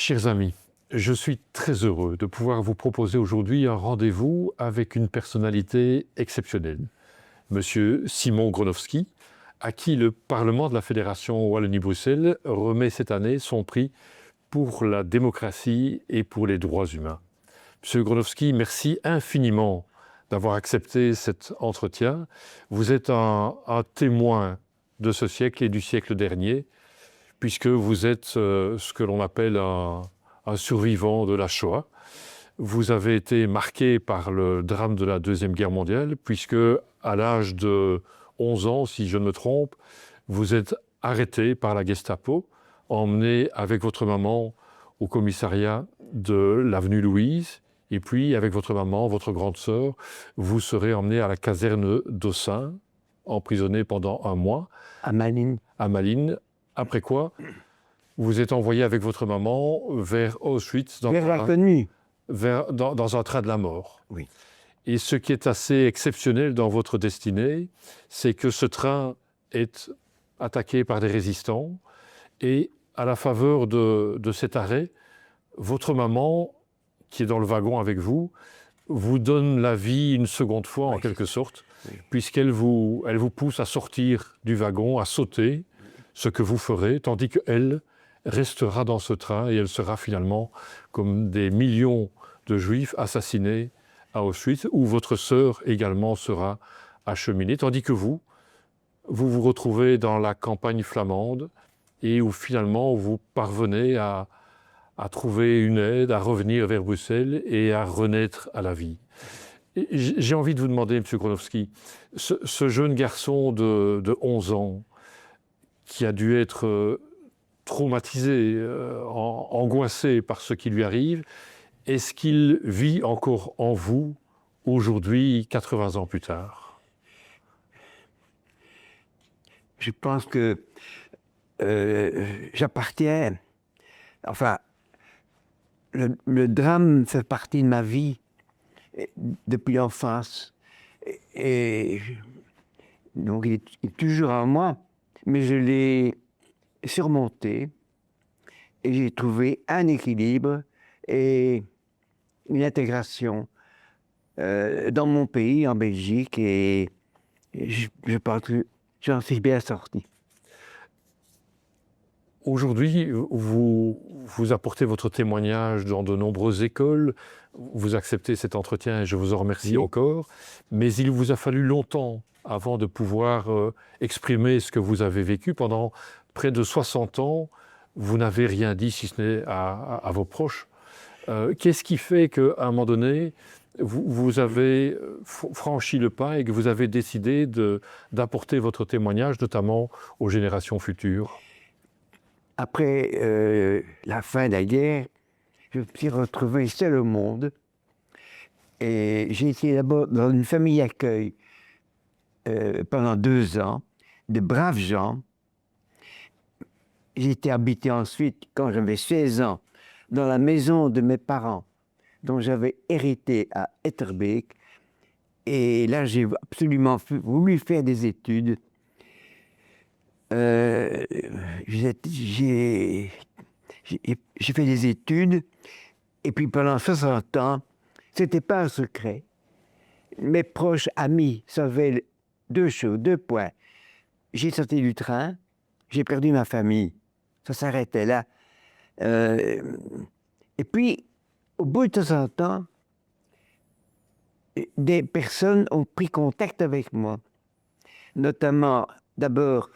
Chers amis, je suis très heureux de pouvoir vous proposer aujourd'hui un rendez-vous avec une personnalité exceptionnelle, Monsieur Simon Gronowski, à qui le Parlement de la Fédération Wallonie-Bruxelles remet cette année son prix pour la démocratie et pour les droits humains. Monsieur Gronowski, merci infiniment d'avoir accepté cet entretien. Vous êtes un témoin de ce siècle et du siècle dernier, puisque vous êtes ce que l'on appelle un survivant de la Shoah. Vous avez été marqué par le drame de la Deuxième Guerre mondiale, puisque à l'âge de 11 ans, si je ne me trompe, vous êtes arrêté par la Gestapo, emmené avec votre maman au commissariat de l'avenue Louise, et puis avec votre maman, votre grande sœur, vous serez emmené à la caserne d'Aussin, emprisonné pendant 1 mois. À Malines. À Malines. Après quoi, vous êtes envoyé avec votre maman vers Auschwitz, dans un train de la mort. Oui. Et ce qui est assez exceptionnel dans votre destinée, c'est que ce train est attaqué par des résistants et à la faveur de cet arrêt, votre maman, qui est dans le wagon avec vous donne la vie une seconde fois, en quelque sorte, puisqu'elle vous pousse à sortir du wagon, à sauter, ce que vous ferez, tandis qu'elle restera dans ce train et elle sera finalement, comme des millions de Juifs, assassinés à Auschwitz, où votre sœur également sera acheminée, tandis que vous vous retrouvez dans la campagne flamande et où finalement vous parvenez à trouver une aide, à revenir vers Bruxelles et à renaître à la vie. Et j'ai envie de vous demander, M. Gronowski, ce jeune garçon de 11 ans qui a dû être traumatisé, angoissé par ce qui lui arrive, est-ce qu'il vit encore en vous aujourd'hui, 80 ans plus tard? Je pense que j'appartiens... Enfin, le drame fait partie de ma vie depuis l'enfance. Et donc, il est toujours en moi, mais je l'ai surmonté et j'ai trouvé un équilibre et une intégration dans mon pays, en Belgique, et je pense que j'en suis bien sorti. Aujourd'hui, vous apportez votre témoignage dans de nombreuses écoles, vous acceptez cet entretien et je vous en remercie encore, mais il vous a fallu longtemps avant de pouvoir exprimer ce que vous avez vécu. Pendant près de 60 ans, vous n'avez rien dit, si ce n'est à vos proches. Qu'est-ce qui fait qu'à un moment donné, vous avez franchi le pas et que vous avez décidé d'apporter votre témoignage, notamment aux générations futures? Après la fin de la guerre, je me suis retrouvé seul au monde. Et j'ai été d'abord dans une famille d'accueil pendant 2 ans, de braves gens. J'ai été habité ensuite, quand j'avais 16 ans, dans la maison de mes parents, dont j'avais hérité à Etterbeek. Et là, j'ai absolument voulu faire des études. J'ai fait des études, et puis pendant 60 ans, c'était pas un secret. Mes proches amis savaient 2 choses, 2 points. J'ai sauté du train, j'ai perdu ma famille. Ça s'arrêtait là. Et puis, au bout de 60 ans, des personnes ont pris contact avec moi. Notamment, d'abord,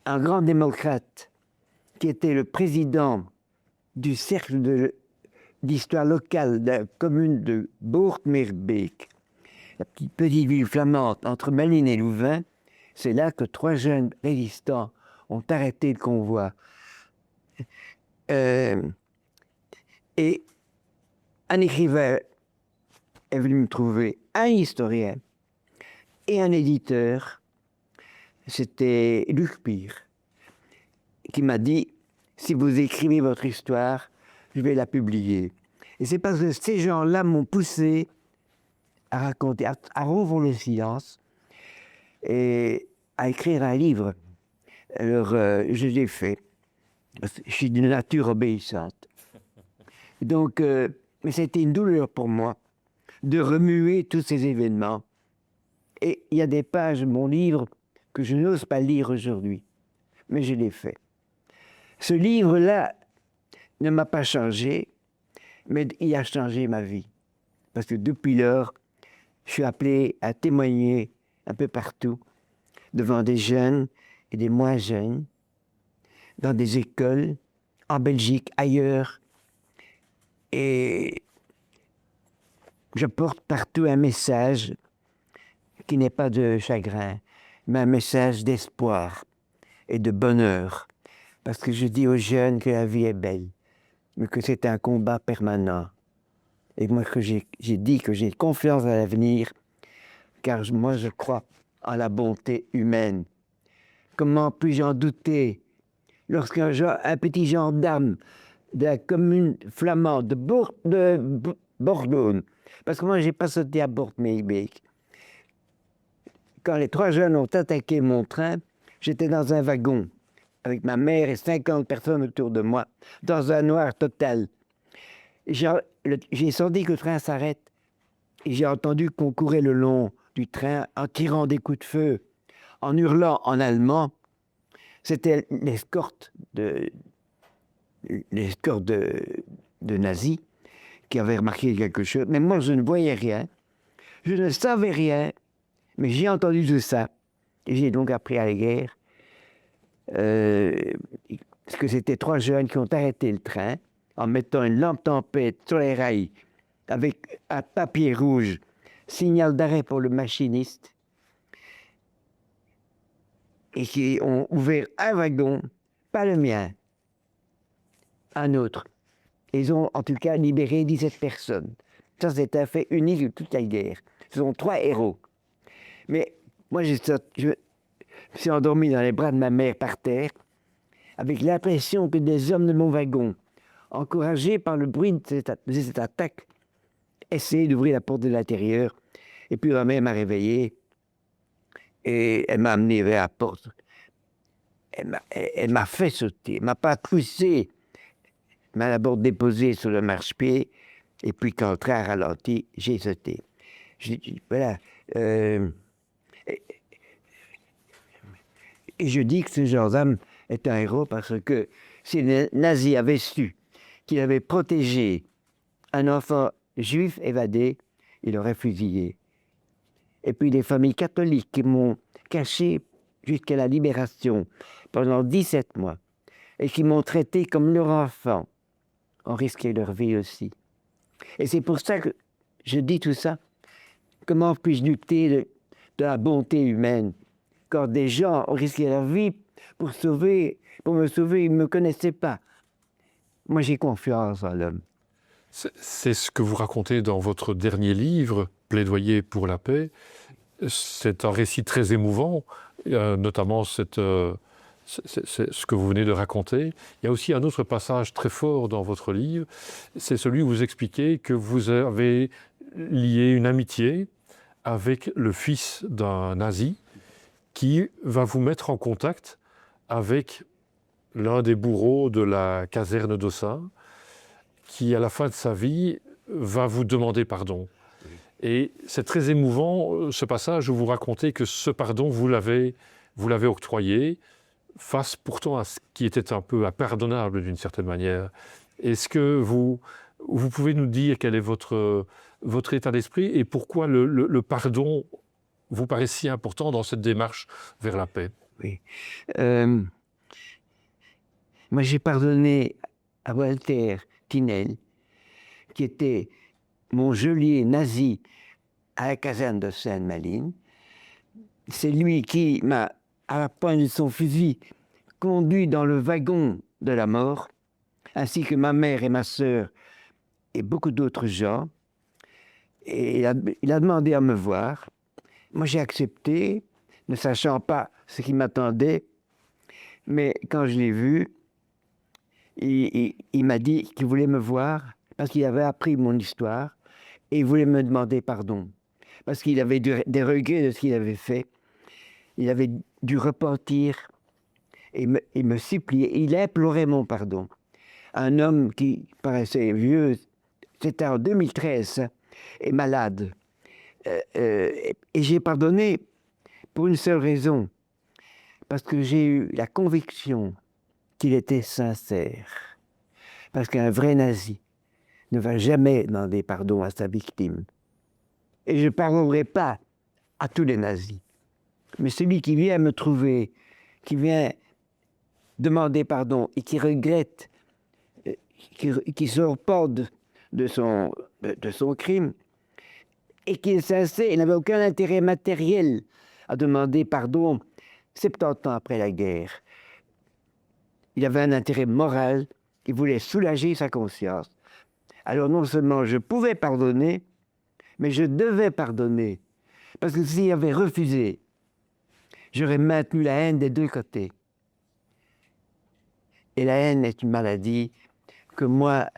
un grand démocrate qui était le président du cercle d'histoire locale de la commune de Boort-Meerbeek, la petite ville flamande entre Malines et Louvain. C'est là que 3 jeunes résistants ont arrêté le convoi. Et un écrivain est venu me trouver, un historien et un éditeur. C'était Luc Pire, qui m'a dit, si vous écrivez votre histoire, je vais la publier. Et c'est parce que ces gens-là m'ont poussé à raconter, à rompre le silence et à écrire un livre. Alors, je l'ai fait. Je suis d'une nature obéissante. Donc, mais c'était une douleur pour moi de remuer tous ces événements. Et il y a des pages de mon livre que je n'ose pas lire aujourd'hui, mais je l'ai fait. Ce livre-là ne m'a pas changé, mais il a changé ma vie. Parce que depuis lors, je suis appelé à témoigner un peu partout, devant des jeunes et des moins jeunes, dans des écoles, en Belgique, ailleurs. Et je porte partout un message qui n'est pas de chagrin, mais un message d'espoir et de bonheur. Parce que je dis aux jeunes que la vie est belle, mais que c'est un combat permanent. Et moi, que j'ai dit que j'ai confiance à l'avenir, car moi, je crois en la bonté humaine. Comment puis-je en douter lorsqu'un un petit gendarme de la commune flamande de Bordeaux, parce que moi, je n'ai pas sauté à Bordeaux-Meerbeek. Quand les 3 jeunes ont attaqué mon train, j'étais dans un wagon avec ma mère et 50 personnes autour de moi, dans un noir total. J'ai senti que le train s'arrête et j'ai entendu qu'on courait le long du train en tirant des coups de feu, en hurlant en allemand. C'était l'escorte de nazis qui avait remarqué quelque chose. Mais moi, je ne voyais rien, je ne savais rien, mais j'ai entendu tout ça. Et j'ai donc appris à la guerre. Parce que c'était 3 jeunes qui ont arrêté le train en mettant une lampe tempête sur les rails avec un papier rouge, signal d'arrêt pour le machiniste, et qui ont ouvert un wagon, pas le mien, un autre. Ils ont en tout cas libéré 17 personnes. Ça, c'est un fait unique de toute la guerre. Ce sont 3 héros. Mais moi, je me suis endormi dans les bras de ma mère par terre, avec l'impression que des hommes de mon wagon, encouragés par le bruit de cette attaque, essayaient d'ouvrir la porte de l'intérieur. Et puis ma mère m'a réveillé et elle m'a amené vers la porte. Elle m'a fait sauter, elle m'a pas poussé. Elle m'a d'abord déposé sur le marchepied, et puis quand le train a ralenti, j'ai sauté. Voilà. Et je dis que ce gendarme est un héros parce que si les nazis avaient su qu'il avait protégé un enfant juif évadé, il aurait fusillé. Et puis les familles catholiques qui m'ont caché jusqu'à la libération pendant 17 mois et qui m'ont traité comme leur enfant ont risqué leur vie aussi. Et c'est pour ça que je dis tout ça. Comment puis-je douter de la bonté humaine quand des gens ont risqué leur vie pour me sauver, ils ne me connaissaient pas. Moi, j'ai confiance en l'homme. C'est ce que vous racontez dans votre dernier livre, Plaidoyer pour la paix. C'est un récit très émouvant, notamment ce que vous venez de raconter. Il y a aussi un autre passage très fort dans votre livre, c'est celui où vous expliquez que vous avez lié une amitié avec le fils d'un nazi qui va vous mettre en contact avec l'un des bourreaux de la caserne d'Ossat, qui, à la fin de sa vie, va vous demander pardon. Oui. Et c'est très émouvant, ce passage où vous racontez que ce pardon, vous l'avez octroyé, face pourtant à ce qui était un peu impardonnable d'une certaine manière. Est-ce que vous pouvez nous dire quel est votre état d'esprit et pourquoi le pardon vous paraît si important dans cette démarche vers la paix? Oui. Moi, j'ai pardonné à Walter Tinel, qui était mon geôlier nazi à la caserne de Sainte-Maline. C'est lui qui m'a, à la pointe de son fusil, conduit dans le wagon de la mort, ainsi que ma mère et ma sœur et beaucoup d'autres gens. Et il a demandé à me voir. Moi, j'ai accepté, ne sachant pas ce qui m'attendait. Mais quand je l'ai vu, il m'a dit qu'il voulait me voir parce qu'il avait appris mon histoire et il voulait me demander pardon. Parce qu'il avait des regrets de ce qu'il avait fait. Il avait dû repentir et me supplier. Il implorait mon pardon. un homme qui paraissait vieux, c'était en 2013, ça, est malade. Et j'ai pardonné pour une seule raison, parce que j'ai eu la conviction qu'il était sincère. Parce qu'un vrai nazi ne va jamais demander pardon à sa victime. Et je ne pardonnerai pas à tous les nazis. Mais celui qui vient me trouver, qui vient demander pardon et qui regrette, qui se repent de son crime, et qui est sincère, il n'avait aucun intérêt matériel à demander pardon 70 ans après la guerre. Il avait un intérêt moral, il voulait soulager sa conscience. Alors non seulement je pouvais pardonner, mais je devais pardonner. Parce que s'il avait refusé, j'aurais maintenu la haine des deux côtés. Et la haine est une maladie que moi,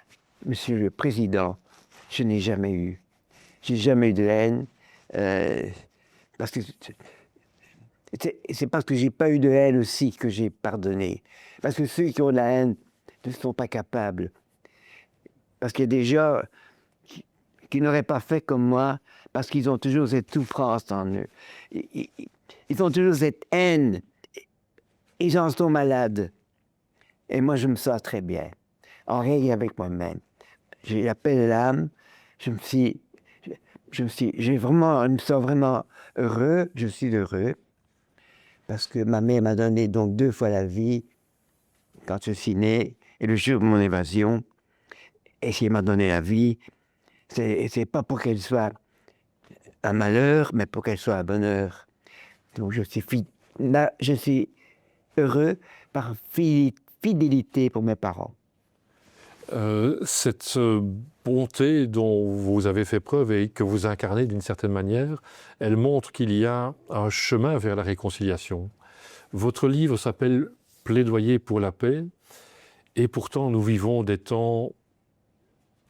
Monsieur le Président, je n'ai jamais eue. J'ai jamais eu de haine, parce que c'est parce que j'ai pas eu de haine aussi que j'ai pardonné. Parce que ceux qui ont de la haine ne sont pas capables. Parce qu'il y a des gens qui n'auraient pas fait comme moi, parce qu'ils ont toujours cette souffrance en eux. Ils ont toujours cette haine. Ils en sont malades. Et moi, je me sens très bien, en règle avec moi-même. J'ai la paix de l'âme. Je me sens vraiment heureux. Je suis heureux. Parce que ma mère m'a donné donc 2 fois la vie quand je suis né et le jour de mon évasion. Et si elle m'a donné la vie, c'est pas pour qu'elle soit un malheur, mais pour qu'elle soit un bonheur. Donc je suis heureux par fidélité pour mes parents. Cette bonté dont vous avez fait preuve et que vous incarnez d'une certaine manière, elle montre qu'il y a un chemin vers la réconciliation. Votre livre s'appelle « Plaidoyer pour la paix » et pourtant nous vivons des temps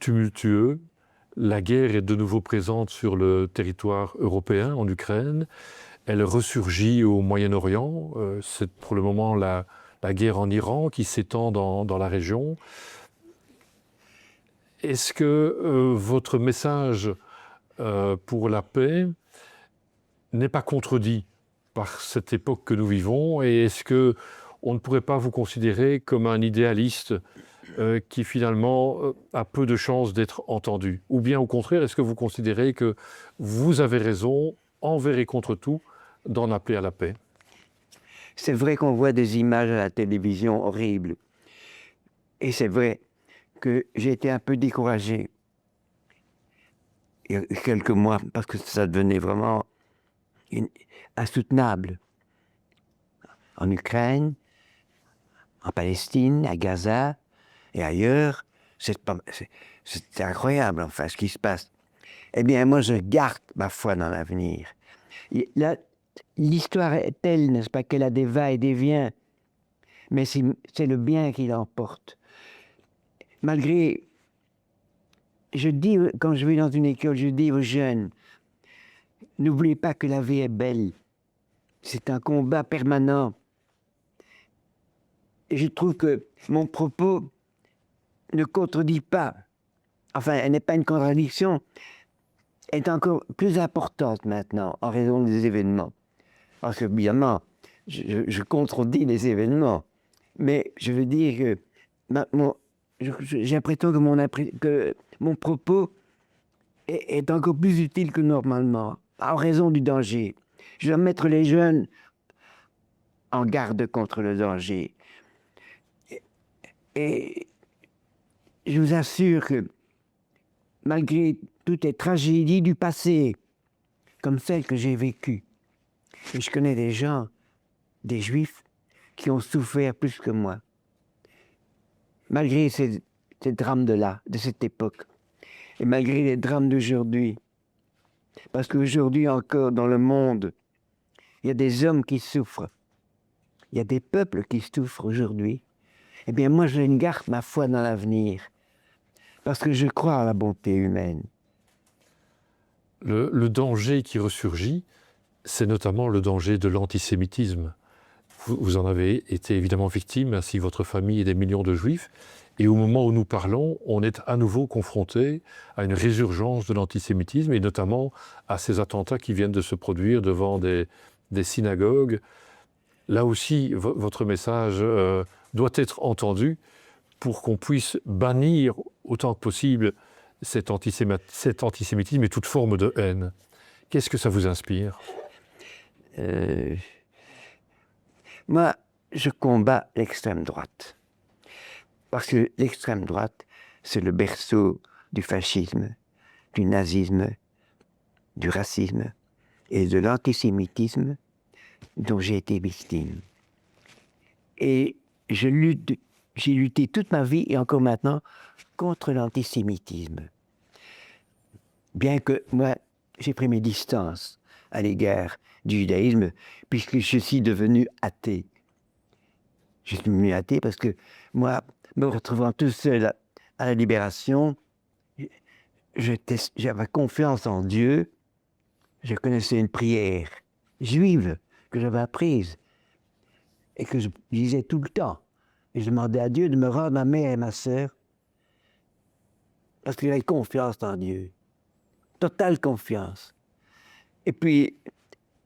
tumultueux. La guerre est de nouveau présente sur le territoire européen, en Ukraine. Elle ressurgit au Moyen-Orient. C'est pour le moment la guerre en Iran qui s'étend dans la région. Est-ce que votre message pour la paix n'est pas contredit par cette époque que nous vivons? Et est-ce qu'on ne pourrait pas vous considérer comme un idéaliste qui finalement a peu de chances d'être entendu? Ou bien au contraire, est-ce que vous considérez que vous avez raison, envers et contre tout, d'en appeler à la paix? C'est vrai qu'on voit des images à la télévision horribles. Et c'est vrai que j'ai été un peu découragé il y a quelques mois parce que ça devenait vraiment insoutenable. En Ukraine, en Palestine, à Gaza et ailleurs, c'est incroyable enfin ce qui se passe. Eh bien moi je garde ma foi dans l'avenir. L'histoire est telle, n'est-ce pas, qu'elle a des va et des viens, mais c'est le bien qui l'emporte. Malgré, je dis, quand je vais dans une école, je dis aux jeunes, n'oubliez pas que la vie est belle. C'est un combat permanent. Et je trouve que mon propos ne contredit pas. Enfin, elle n'est pas une contradiction. Elle est encore plus importante maintenant, en raison des événements. Parce que, évidemment, je contredis les événements. Mais je veux dire que j'ai l'impression que mon propos est encore plus utile que normalement, en raison du danger. Je dois mettre les jeunes en garde contre le danger. Et je vous assure que malgré toutes les tragédies du passé, comme celles que j'ai vécues, et je connais des gens, des juifs, qui ont souffert plus que moi. Malgré ces drames de cette époque, et malgré les drames d'aujourd'hui, parce qu'aujourd'hui encore dans le monde, il y a des hommes qui souffrent, il y a des peuples qui souffrent aujourd'hui, eh bien moi je garde ma foi dans l'avenir, parce que je crois à la bonté humaine. Le danger qui ressurgit, c'est notamment le danger de l'antisémitisme. Vous en avez été évidemment victime, ainsi que votre famille et des millions de juifs. Et au moment où nous parlons, on est à nouveau confronté à une résurgence de l'antisémitisme, et notamment à ces attentats qui viennent de se produire devant des synagogues. Là aussi, votre message doit être entendu pour qu'on puisse bannir autant que possible cet antisémitisme et toute forme de haine. Qu'est-ce que ça vous inspire ? Moi, je combats l'extrême droite. Parce que l'extrême droite, c'est le berceau du fascisme, du nazisme, du racisme et de l'antisémitisme dont j'ai été victime. Et j'ai lutté toute ma vie et encore maintenant contre l'antisémitisme. Bien que moi, j'ai pris mes distances à l'égard du judaïsme, puisque je suis devenu athée. Je suis devenu athée parce que moi, me retrouvant tout seul à la Libération, j'avais confiance en Dieu. Je connaissais une prière juive que j'avais apprise et que je disais tout le temps. Et je demandais à Dieu de me rendre ma mère et ma sœur parce que j'avais confiance en Dieu. Totale confiance. Et puis,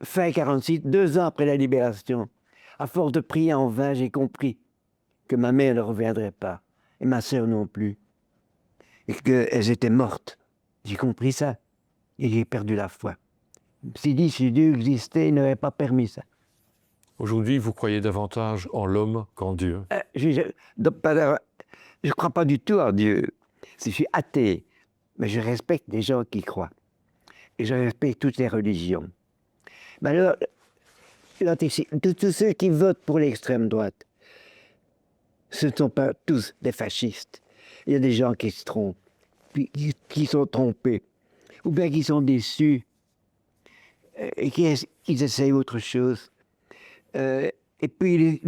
fin 1946, 2 ans après la Libération, à force de prier en vain, j'ai compris que ma mère ne reviendrait pas, et ma sœur non plus, et qu'elles étaient mortes. J'ai compris ça, et j'ai perdu la foi. Je me suis dit, si Dieu existait, il n'aurait pas permis ça. Aujourd'hui, vous croyez davantage en l'homme qu'en Dieu. Je ne crois pas du tout en Dieu. Je suis athée, mais je respecte les gens qui croient. Et je respecte toutes les religions. Mais alors, tous ceux qui votent pour l'extrême droite, ce ne sont pas tous des fascistes. Il y a des gens qui se trompent, qui sont trompés, ou bien qui sont déçus, et qui essayent autre chose. Et puis,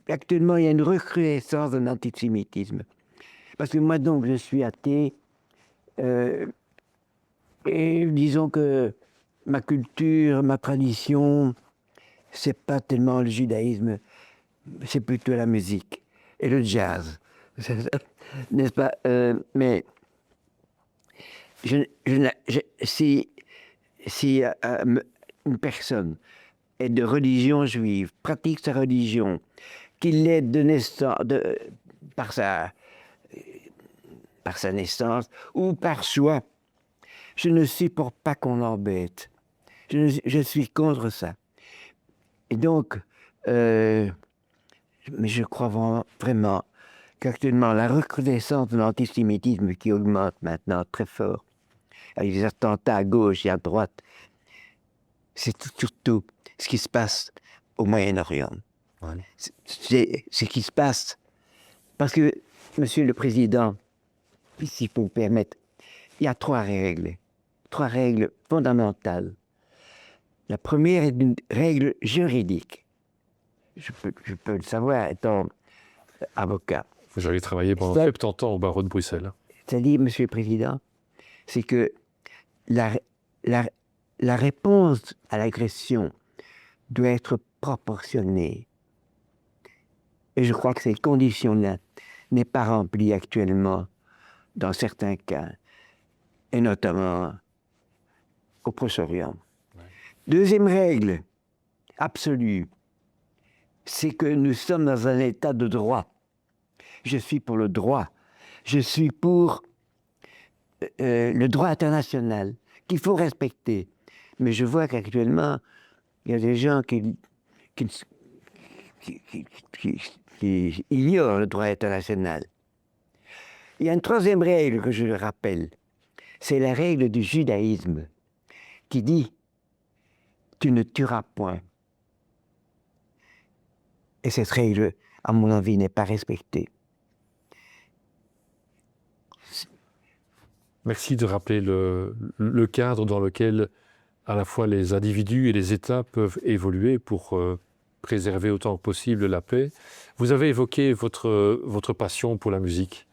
actuellement, il y a une recrudescence de l'antisémitisme. Parce que moi, donc, je suis athée, et disons que ma culture, ma tradition, c'est pas tellement le judaïsme, c'est plutôt la musique et le jazz, n'est-ce pas? Mais si une personne est de religion juive, pratique sa religion, qu'il l'est de naissance, par sa naissance ou par choix, je ne supporte pas qu'on l'embête. Je suis contre ça. Et donc, mais je crois vraiment qu'actuellement, la recrudescence de l'antisémitisme qui augmente maintenant très fort, avec des attentats à gauche et à droite, c'est surtout ce qui se passe au Moyen-Orient. Voilà. C'est ce qui se passe. Parce que, Monsieur le Président, s'il faut me permettre, il y a 3 règles fondamentales. La première est une règle juridique. Je peux le savoir étant avocat. Vous avez travaillé pendant 70 ans au barreau de Bruxelles. C'est-à-dire, Monsieur le Président, c'est que la réponse à l'agression doit être proportionnée. Et je crois que cette condition-là n'est pas remplie actuellement dans certains cas, et notamment au Proche-Orient. Ouais. Deuxième règle absolue, c'est que nous sommes dans un état de droit. Je suis pour le droit. Je suis pour le droit international qu'il faut respecter. Mais je vois qu'actuellement, il y a des gens qui ignorent le droit international. Il y a une 3e règle que je rappelle. C'est la règle du judaïsme qui dit « tu ne tueras point ». Et cette règle, à mon avis, n'est pas respectée. Merci de rappeler le cadre dans lequel à la fois les individus et les États peuvent évoluer pour préserver autant que possible la paix. Vous avez évoqué votre passion pour la musique.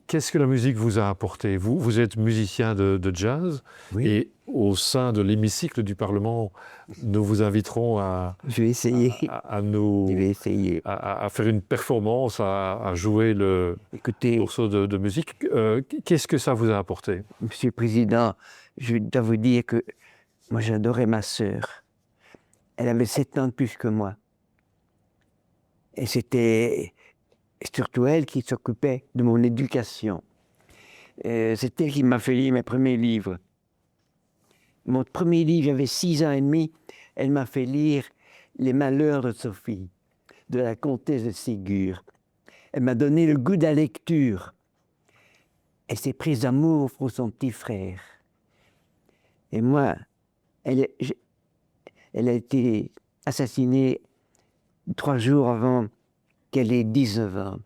Qu'est-ce que la musique vous a apporté ? Vous êtes musicien de jazz, oui. Et au sein de l'hémicycle du Parlement, nous vous inviterons Je vais essayer. Je vais essayer. à faire une performance, à jouer le Écoutez, morceau de musique. Qu'est-ce que ça vous a apporté? Monsieur le Président, je dois vous dire que moi j'adorais ma sœur. Elle avait 7 ans de plus que moi. Et c'était surtout elle qui s'occupait de mon éducation. C'est elle qui m'a fait lire mes premiers livres. Mon premier livre, j'avais 6 ans et demi, elle m'a fait lire Les Malheurs de Sophie, de la comtesse de Ségur. Elle m'a donné le goût de la lecture. Elle s'est prise d'amour pour son petit frère. Et moi, elle a été assassinée 3 jours avant qu'elle ait 19 ans.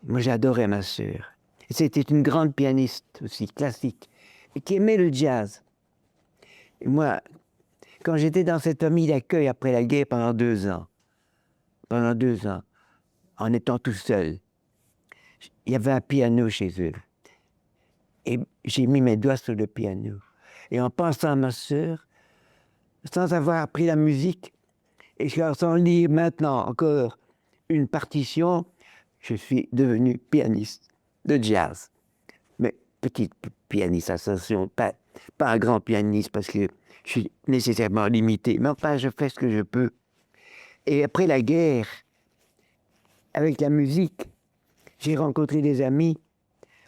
Moi, j'adorais ma sœur. C'était une grande pianiste aussi, classique, et qui aimait le jazz. Et moi, quand j'étais dans cette famille d'accueil après la guerre pendant 2 ans, en étant tout seul, il y avait un piano chez eux. Et j'ai mis mes doigts sur le piano. Et en pensant à ma sœur, sans avoir appris la musique, et sans lire maintenant encore une partition, je suis devenu pianiste de jazz. Mais petite pianiste, attention, pas un grand pianiste parce que je suis nécessairement limité. Mais enfin, je fais ce que je peux. Et après la guerre, avec la musique, j'ai rencontré des amis.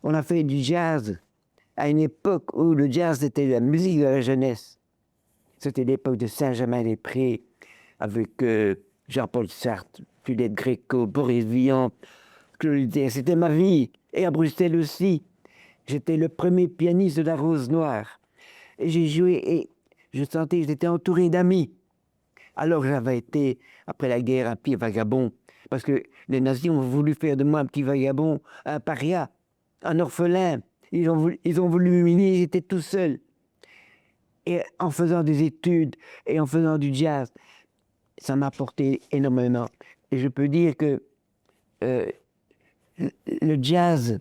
On a fait du jazz à une époque où le jazz était la musique de la jeunesse. C'était l'époque de Saint-Germain-des-Prés avec Jean-Paul Sartre, Juliette Gréco, Boris Vian, Claude. C'était ma vie. Et à Bruxelles aussi. J'étais le premier pianiste de la Rose Noire. Et j'ai joué et je sentais que j'étais entouré d'amis. Alors j'avais été, après la guerre, un petit vagabond. Parce que les nazis ont voulu faire de moi un petit vagabond, un paria, un orphelin. Ils ont voulu m'humilier, j'étais tout seul. Et en faisant des études et en faisant du jazz, ça m'a apporté énormément. Et je peux dire que le jazz,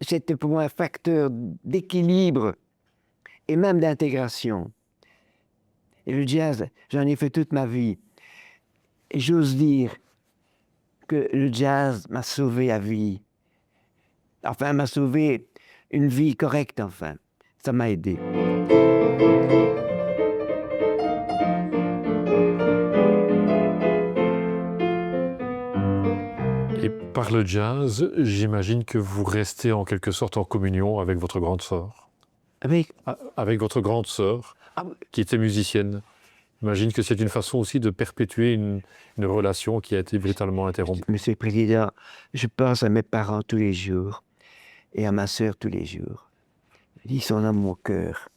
c'était pour moi un facteur d'équilibre et même d'intégration. Et le jazz, j'en ai fait toute ma vie. Et j'ose dire que le jazz m'a sauvé la vie. Enfin, m'a sauvé une vie correcte, enfin. Ça m'a aidé. Et par le jazz, j'imagine que vous restez en quelque sorte en communion avec votre grande sœur. Avec votre grande sœur, qui était musicienne. J'imagine que c'est une façon aussi de perpétuer une relation qui a été brutalement interrompue. Monsieur le Président, je pense à mes parents tous les jours et à ma sœur tous les jours. Ils sont dans mon cœur.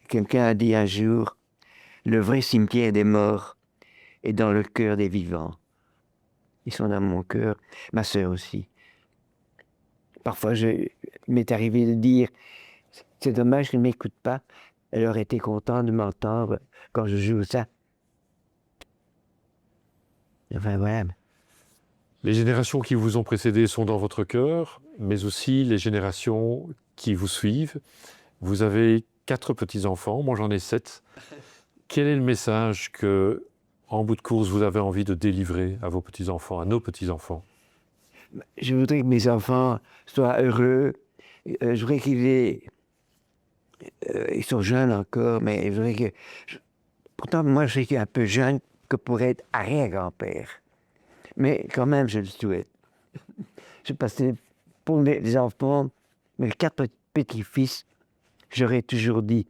Quelqu'un a dit un jour, le vrai cimetière des morts est dans le cœur des vivants. Ils sont dans mon cœur, ma sœur aussi. Parfois, il m'est arrivé de dire, c'est dommage qu'elle ne m'écoute pas. Elle aurait été contente de m'entendre quand je joue ça. Enfin, voilà. Les générations qui vous ont précédé sont dans votre cœur, mais aussi les générations qui vous suivent. Vous avez 4 petits-enfants, moi j'en ai 7. Quel est le message que, en bout de course, vous avez envie de délivrer à vos petits-enfants, à nos petits-enfants? Je voudrais que mes enfants soient heureux. Je voudrais ils sont jeunes encore, mais je voudrais que... Pourtant, moi, je suis un peu jeune que pour être arrière-grand-père. Mais quand même, je le souhaite. Parce que pour les enfants, mes 4 petits-fils, j'aurais toujours dit,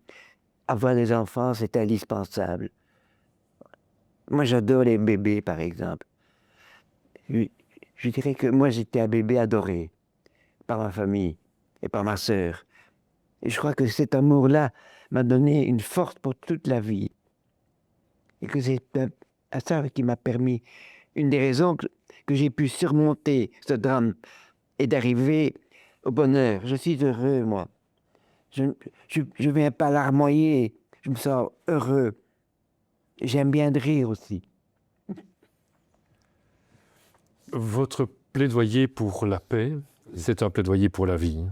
avoir des enfants, c'est indispensable. Moi, j'adore les bébés, par exemple. Je dirais que moi, j'étais un bébé adoré par ma famille et par ma sœur. Et je crois que cet amour-là m'a donné une force pour toute la vie. Et que c'est ça qui m'a permis, une des raisons que j'ai pu surmonter ce drame et d'arriver au bonheur. Je suis heureux, moi. Je ne viens pas larmoyer, je me sens heureux. J'aime bien de rire aussi. Votre plaidoyer pour la paix, C'est un plaidoyer pour la vie.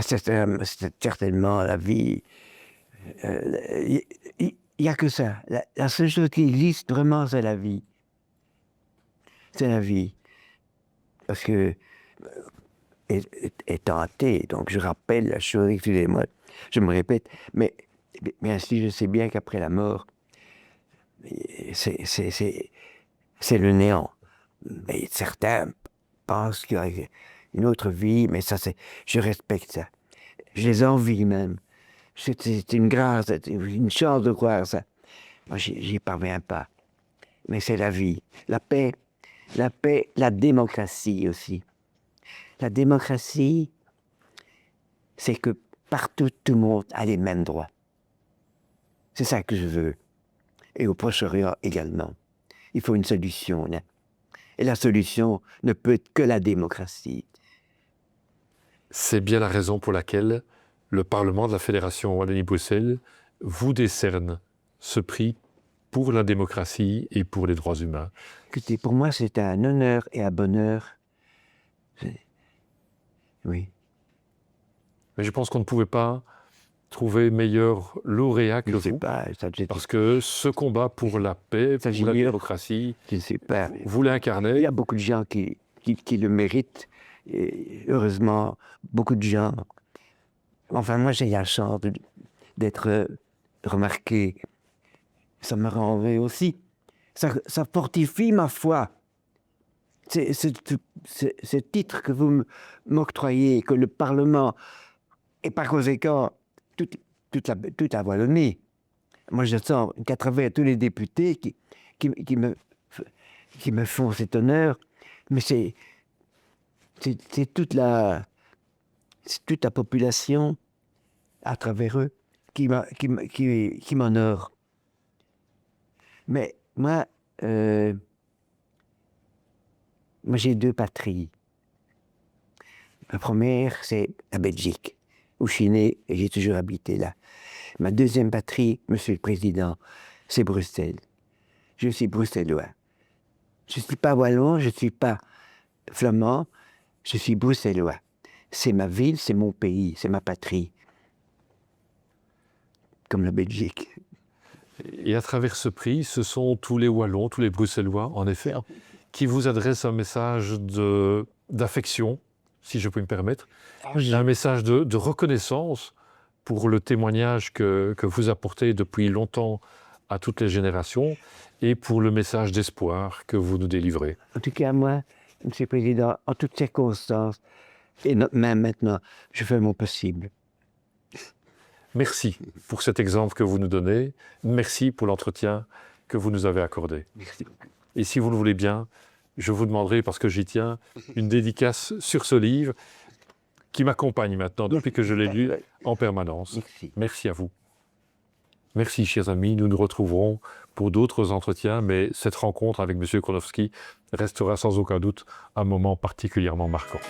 C'est certainement la vie. Il n'y a que ça. La seule chose qui existe vraiment, c'est la vie. C'est la vie. Parce que, étant athée, donc je rappelle la chose, excusez-moi, je me répète, mais ainsi je sais bien qu'après la mort, c'est le néant. Mais certains pensent qu'il y a une autre vie, mais ça, je respecte ça. Je les envie même. C'est une grâce, une chance de croire ça. Moi, j'y parviens pas. Mais c'est la vie. La paix, la démocratie aussi. La démocratie, c'est que partout, tout le monde a les mêmes droits. C'est ça que je veux. Et au Proche-Orient également. Il faut une solution, là. Et la solution ne peut être que la démocratie. C'est bien la raison pour laquelle le Parlement de la Fédération Wallonie-Bruxelles vous décerne ce prix pour la démocratie et pour les droits humains. Écoutez, pour moi, c'est un honneur et un bonheur. Oui. Mais je pense qu'on ne pouvait pas trouver meilleur lauréat que Je ne sais vous, pas. parce que ce combat pour la paix, pour la démocratie, je ne sais pas. vous l'incarnez. Il y a beaucoup de gens qui le méritent. Et heureusement, beaucoup de gens. Enfin, moi, j'ai la chance d'être remarqué. Ça me rend heureux aussi. Ça fortifie ma foi. Ce titre que vous m'octroyez, que le Parlement, et par conséquent, toute la Wallonie. Moi, je sens qu'à travers tous les députés qui me font cet honneur, mais c'est toute la population, à travers eux, qui m'honore. Mais moi, j'ai deux patries. La première, c'est la Belgique, où je suis né et j'ai toujours habité là. Ma deuxième patrie, Monsieur le Président, c'est Bruxelles. Je suis bruxellois. Je ne suis pas wallon, je ne suis pas flamand, je suis bruxellois. C'est ma ville, c'est mon pays, c'est ma patrie. Comme la Belgique. Et à travers ce prix, ce sont tous les Wallons, tous les Bruxellois, en effet, qui vous adressent un message d'affection, si je peux me permettre, un message de reconnaissance pour le témoignage que vous apportez depuis longtemps à toutes les générations et pour le message d'espoir que vous nous délivrez. En tout cas, moi, Monsieur le Président, en toutes circonstances, et même maintenant, je fais mon possible. Merci pour cet exemple que vous nous donnez. Merci pour l'entretien que vous nous avez accordé. Merci. Et si vous le voulez bien, je vous demanderai, parce que j'y tiens, une dédicace sur ce livre qui m'accompagne maintenant depuis que je l'ai lu en permanence. Merci. Merci à vous. Merci, chers amis. Nous nous retrouverons pour d'autres entretiens, mais cette rencontre avec M. Kronowski restera sans aucun doute un moment particulièrement marquant.